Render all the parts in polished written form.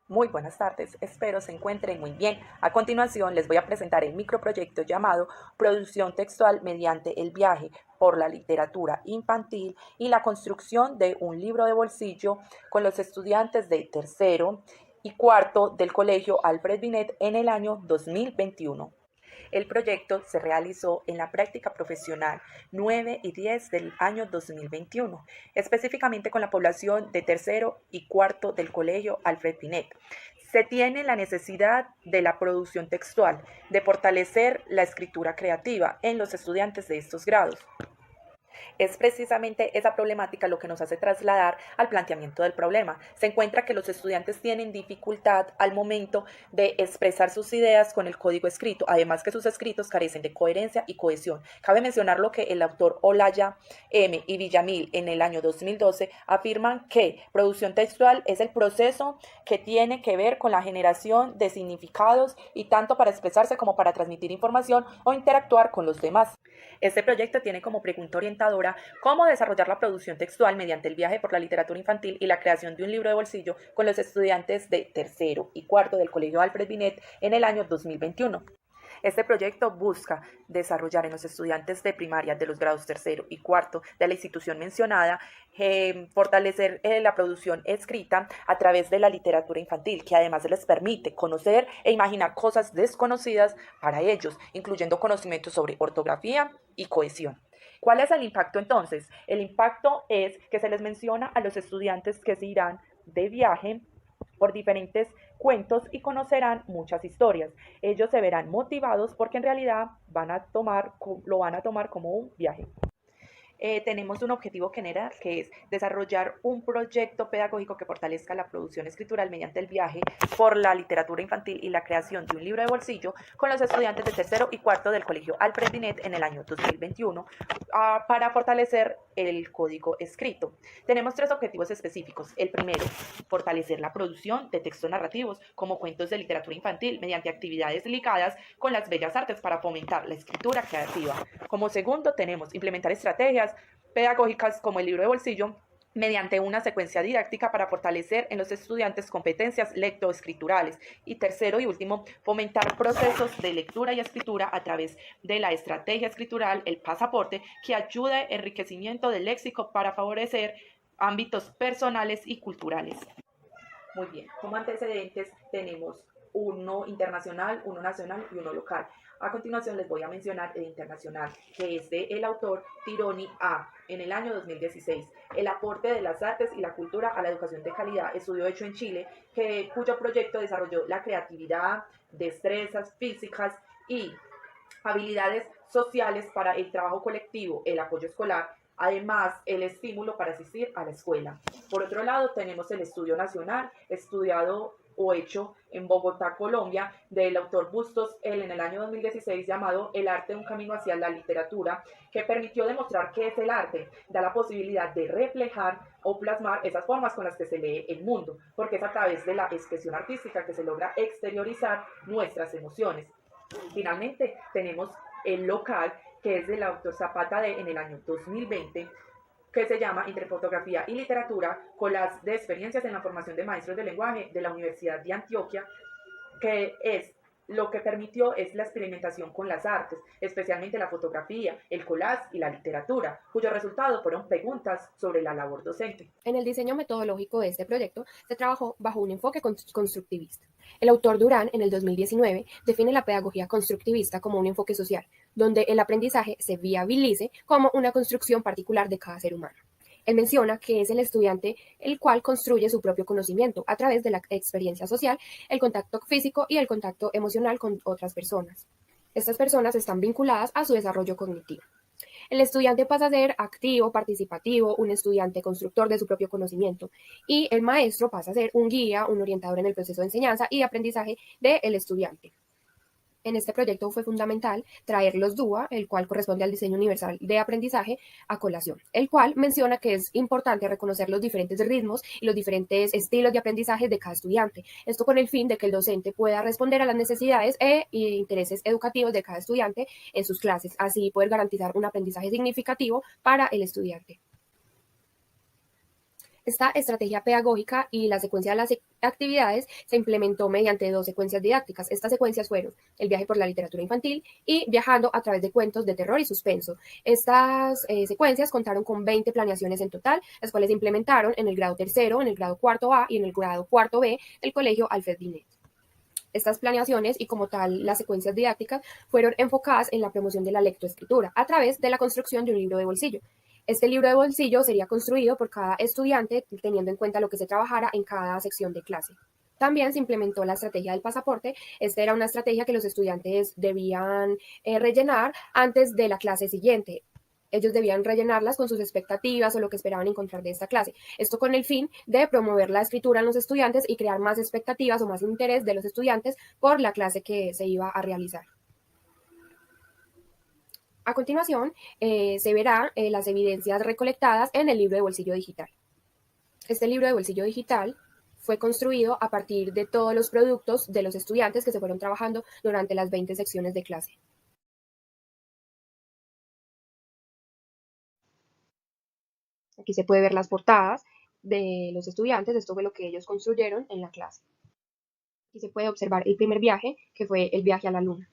Muy buenas tardes, espero se encuentren muy bien. A continuación les voy a presentar el microproyecto llamado Producción textual mediante el viaje por la literatura infantil y la construcción de un libro de bolsillo con los estudiantes de tercero y cuarto del Colegio Alfred Binet en el año 2021. El proyecto se realizó en la práctica profesional 9 y 10 del año 2021, específicamente con la población de tercero y cuarto del Colegio Alfred Binet. Se tiene la necesidad de la producción textual, de fortalecer la escritura creativa en los estudiantes de estos grados. Es precisamente esa problemática lo que nos hace trasladar al planteamiento del problema. Se encuentra que los estudiantes tienen dificultad al momento de expresar sus ideas con el código escrito, además que sus escritos carecen de coherencia y cohesión. Cabe mencionar lo que el autor Olaya M. y Villamil en el año 2012 afirman que producción textual es el proceso que tiene que ver con la generación de significados y tanto para expresarse como para transmitir información o interactuar con los demás. Este proyecto tiene como pregunta orientadora cómo desarrollar la producción textual mediante el viaje por la literatura infantil y la creación de un libro de bolsillo con los estudiantes de tercero y cuarto del Colegio Alfred Binet en el año 2021. Este proyecto busca desarrollar en los estudiantes de primaria de los grados tercero y cuarto de la institución mencionada, fortalecer la producción escrita a través de la literatura infantil, que además les permite conocer e imaginar cosas desconocidas para ellos, incluyendo conocimientos sobre ortografía y cohesión. ¿Cuál es el impacto entonces? El impacto es que se les menciona a los estudiantes que se irán de viaje por diferentes cuentos y conocerán muchas historias. Ellos se verán motivados porque en realidad lo van a tomar como un viaje. Tenemos un objetivo general que es desarrollar un proyecto pedagógico que fortalezca la producción escritural mediante el viaje por la literatura infantil y la creación de un libro de bolsillo con los estudiantes de tercero y cuarto del Colegio Alfred Binet en el año 2021 para fortalecer el código escrito. Tenemos tres objetivos específicos. El primero, fortalecer la producción de textos narrativos como cuentos de literatura infantil mediante actividades ligadas con las bellas artes para fomentar la escritura creativa. Como segundo, tenemos implementar estrategias pedagógicas como el libro de bolsillo mediante una secuencia didáctica para fortalecer en los estudiantes competencias lectoescriturales. Y tercero y último, fomentar procesos de lectura y escritura a través de la estrategia escritural, el pasaporte, que ayude al enriquecimiento del léxico para favorecer ámbitos personales y culturales. Muy bien, como antecedentes tenemos uno internacional, uno nacional y uno local. A continuación les voy a mencionar el internacional, que es de el autor Tironi A. En el año 2016, el aporte de las artes y la cultura a la educación de calidad, estudio hecho en Chile, cuyo proyecto desarrolló la creatividad, destrezas físicas y habilidades sociales para el trabajo colectivo, el apoyo escolar, además el estímulo para asistir a la escuela. Por otro lado, tenemos el estudio nacional, estudiado o hecho en Bogotá, Colombia, del autor Bustos L. en el año 2016, llamado El arte, un camino hacia la literatura, que permitió demostrar qué es el arte, da la posibilidad de reflejar o plasmar esas formas con las que se lee el mundo, porque es a través de la expresión artística que se logra exteriorizar nuestras emociones. Finalmente, tenemos el local, que es del autor Zapata en el año 2020, que se llama Entre fotografía y literatura, con las de experiencias en la formación de maestros de lenguaje de la Universidad de Antioquia, que es lo que permitió es la experimentación con las artes, especialmente la fotografía, el collage y la literatura, cuyos resultados fueron preguntas sobre la labor docente. En el diseño metodológico de este proyecto se trabajó bajo un enfoque constructivista. El autor Durán, en el 2019, define la pedagogía constructivista como un enfoque social, donde el aprendizaje se viabilice como una construcción particular de cada ser humano. Él menciona que es el estudiante el cual construye su propio conocimiento a través de la experiencia social, el contacto físico y el contacto emocional con otras personas. Estas personas están vinculadas a su desarrollo cognitivo. El estudiante pasa a ser activo, participativo, un estudiante constructor de su propio conocimiento, y el maestro pasa a ser un guía, un orientador en el proceso de enseñanza y de aprendizaje del estudiante. En este proyecto fue fundamental traer los DUA, el cual corresponde al diseño universal de aprendizaje, a colación, el cual menciona que es importante reconocer los diferentes ritmos y los diferentes estilos de aprendizaje de cada estudiante. Esto con el fin de que el docente pueda responder a las necesidades e intereses educativos de cada estudiante en sus clases, así poder garantizar un aprendizaje significativo para el estudiante. Esta estrategia pedagógica y la secuencia de las actividades se implementó mediante dos secuencias didácticas. Estas secuencias fueron el viaje por la literatura infantil y viajando a través de cuentos de terror y suspenso. Estas secuencias contaron con 20 planeaciones en total, las cuales se implementaron en el grado tercero, en el grado cuarto A y en el grado cuarto B del Colegio Alfred Binet. Estas planeaciones y como tal las secuencias didácticas fueron enfocadas en la promoción de la lectoescritura a través de la construcción de un libro de bolsillo. Este libro de bolsillo sería construido por cada estudiante teniendo en cuenta lo que se trabajara en cada sección de clase. También se implementó la estrategia del pasaporte. Esta era una estrategia que los estudiantes debían rellenar antes de la clase siguiente. Ellos debían rellenarlas con sus expectativas o lo que esperaban encontrar de esta clase. Esto con el fin de promover la escritura en los estudiantes y crear más expectativas o más interés de los estudiantes por la clase que se iba a realizar. A continuación, se verán las evidencias recolectadas en el libro de bolsillo digital. Este libro de bolsillo digital fue construido a partir de todos los productos de los estudiantes que se fueron trabajando durante las 20 secciones de clase. Aquí se puede ver las portadas de los estudiantes, esto fue lo que ellos construyeron en la clase. Aquí se puede observar el primer viaje, que fue el viaje a la luna.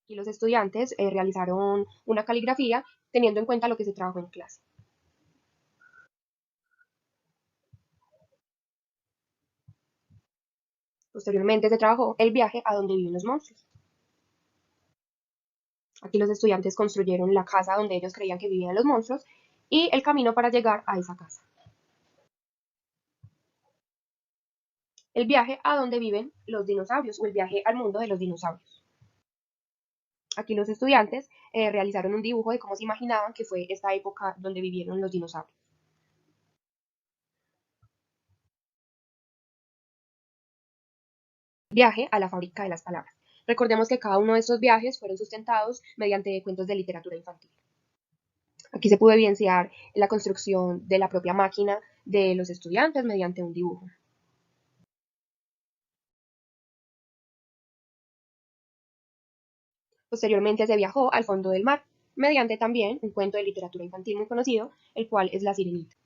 Y los estudiantes realizaron una caligrafía teniendo en cuenta lo que se trabajó en clase. Posteriormente se trabajó el viaje a donde viven los monstruos. Aquí los estudiantes construyeron la casa donde ellos creían que vivían los monstruos y el camino para llegar a esa casa. El viaje a donde viven los dinosaurios o el viaje al mundo de los dinosaurios. Aquí los estudiantes realizaron un dibujo de cómo se imaginaban que fue esta época donde vivieron los dinosaurios. Viaje a la fábrica de las palabras. Recordemos que cada uno de estos viajes fueron sustentados mediante cuentos de literatura infantil. Aquí se pudo evidenciar la construcción de la propia máquina de los estudiantes mediante un dibujo. Posteriormente se viajó al fondo del mar, mediante también un cuento de literatura infantil muy conocido, el cual es La Sirenita.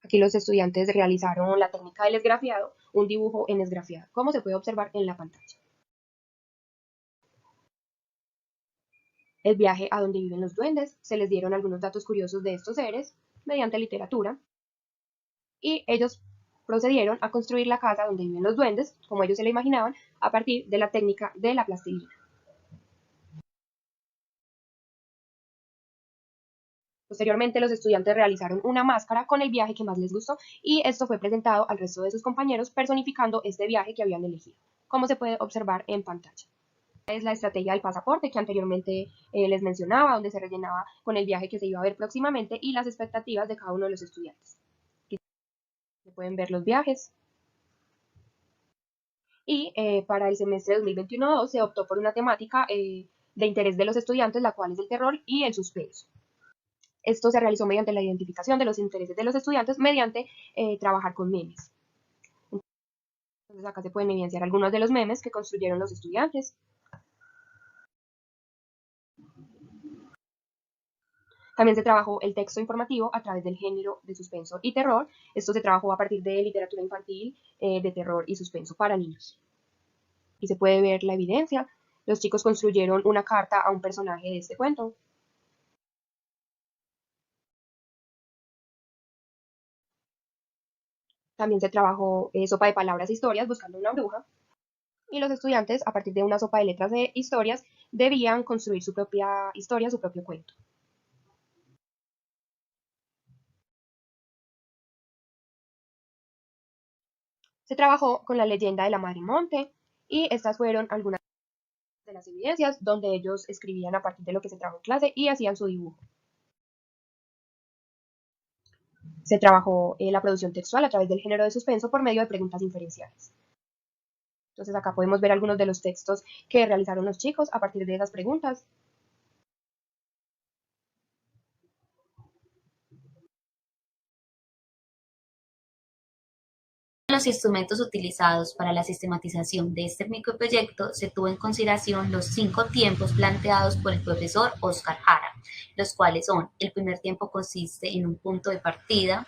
Aquí los estudiantes realizaron la técnica del esgrafiado, un dibujo en esgrafiado, como se puede observar en la pantalla. El viaje a donde viven los duendes, se les dieron algunos datos curiosos de estos seres mediante literatura, y ellos procedieron a construir la casa donde viven los duendes, como ellos se la imaginaban, a partir de la técnica de la plastilina. Posteriormente, los estudiantes realizaron una máscara con el viaje que más les gustó y esto fue presentado al resto de sus compañeros personificando este viaje que habían elegido, como se puede observar en pantalla. Es la estrategia del pasaporte que anteriormente les mencionaba, donde se rellenaba con el viaje que se iba a ver próximamente y las expectativas de cada uno de los estudiantes. Aquí se pueden ver los viajes. Y para el semestre 2021-2 se optó por una temática de interés de los estudiantes, la cual es el terror y el suspenso. Esto se realizó mediante la identificación de los intereses de los estudiantes mediante trabajar con memes. Entonces acá se pueden evidenciar algunos de los memes que construyeron los estudiantes. También se trabajó el texto informativo a través del género de suspenso y terror. Esto se trabajó a partir de literatura infantil de terror y suspenso para niños. Y se puede ver la evidencia. Los chicos construyeron una carta a un personaje de este cuento. También se trabajó sopa de palabras e historias buscando una bruja. Y los estudiantes, a partir de una sopa de letras de historias, debían construir su propia historia, su propio cuento. Se trabajó con la leyenda de la Madre Monte y estas fueron algunas de las evidencias donde ellos escribían a partir de lo que se trabajó en clase y hacían su dibujo. Se trabajó la producción textual a través del género de suspenso por medio de preguntas inferenciales. Entonces acá podemos ver algunos de los textos que realizaron los chicos a partir de esas preguntas. los instrumentos utilizados para la sistematización de este microproyecto, se tuvo en consideración los 5 tiempos planteados por el profesor Oscar Jara, los cuales son: el primer tiempo consiste en un punto de partida,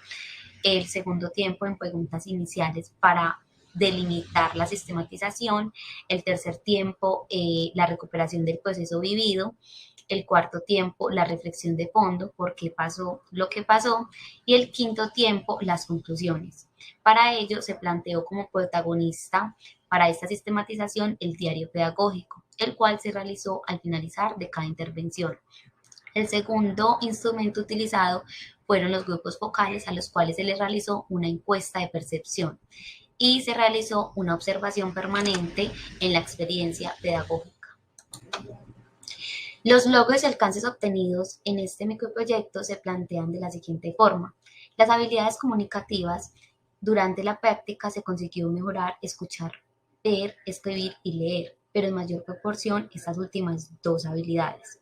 el segundo tiempo en preguntas iniciales para delimitar la sistematización, el tercer tiempo la recuperación del proceso vivido, el cuarto tiempo la reflexión de fondo, por qué pasó lo que pasó, y el quinto tiempo las conclusiones. Para ello se planteó como protagonista para esta sistematización el diario pedagógico, el cual se realizó al finalizar de cada intervención. El segundo instrumento utilizado fueron los grupos focales, a los cuales se les realizó una encuesta de percepción y se realizó una observación permanente en la experiencia pedagógica. Los logros y alcances obtenidos en este microproyecto se plantean de la siguiente forma. Las habilidades comunicativas: durante la práctica se consiguió mejorar escuchar, ver, escribir y leer, pero en mayor proporción estas últimas dos habilidades.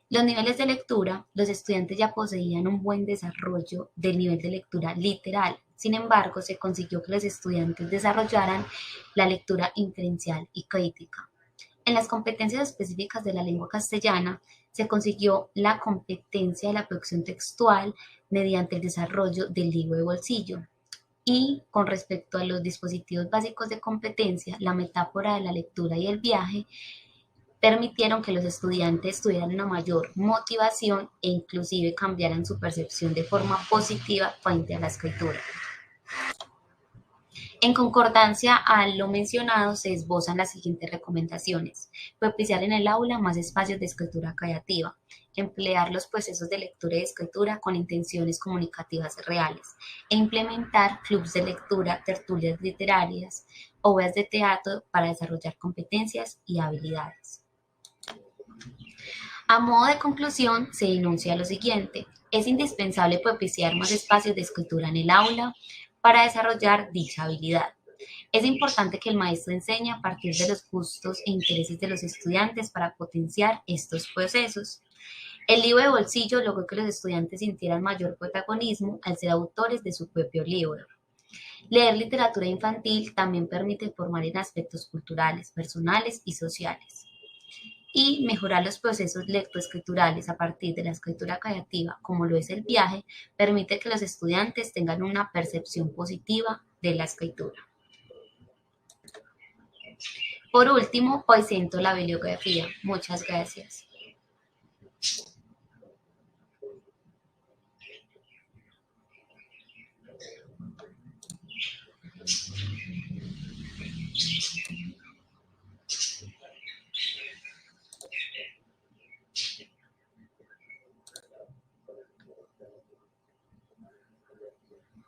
Los niveles de lectura: los estudiantes ya poseían un buen desarrollo del nivel de lectura literal. Sin embargo, se consiguió que los estudiantes desarrollaran la lectura inferencial y crítica. En las competencias específicas de la lengua castellana, se consiguió la competencia de la producción textual mediante el desarrollo del libro de bolsillo. Y con respecto a los dispositivos básicos de competencia, la metáfora de la lectura y el viaje permitieron que los estudiantes tuvieran una mayor motivación e inclusive cambiaran su percepción de forma positiva frente a la escritura. En concordancia a lo mencionado, se esbozan las siguientes recomendaciones: propiciar en el aula más espacios de escritura creativa, emplear los procesos de lectura y escritura con intenciones comunicativas reales, e implementar clubes de lectura, tertulias literarias, obras de teatro para desarrollar competencias y habilidades. A modo de conclusión, se enuncia lo siguiente: es indispensable propiciar más espacios de escritura en el aula para desarrollar dicha habilidad. Es importante que el maestro enseñe a partir de los gustos e intereses de los estudiantes para potenciar estos procesos. El libro de bolsillo logró que los estudiantes sintieran mayor protagonismo al ser autores de su propio libro. Leer literatura infantil también permite formar en aspectos culturales, personales y sociales. Y mejorar los procesos lectoescriturales a partir de la escritura creativa, como lo es el viaje, permite que los estudiantes tengan una percepción positiva de la escritura. Por último, presento la bibliografía. Muchas gracias.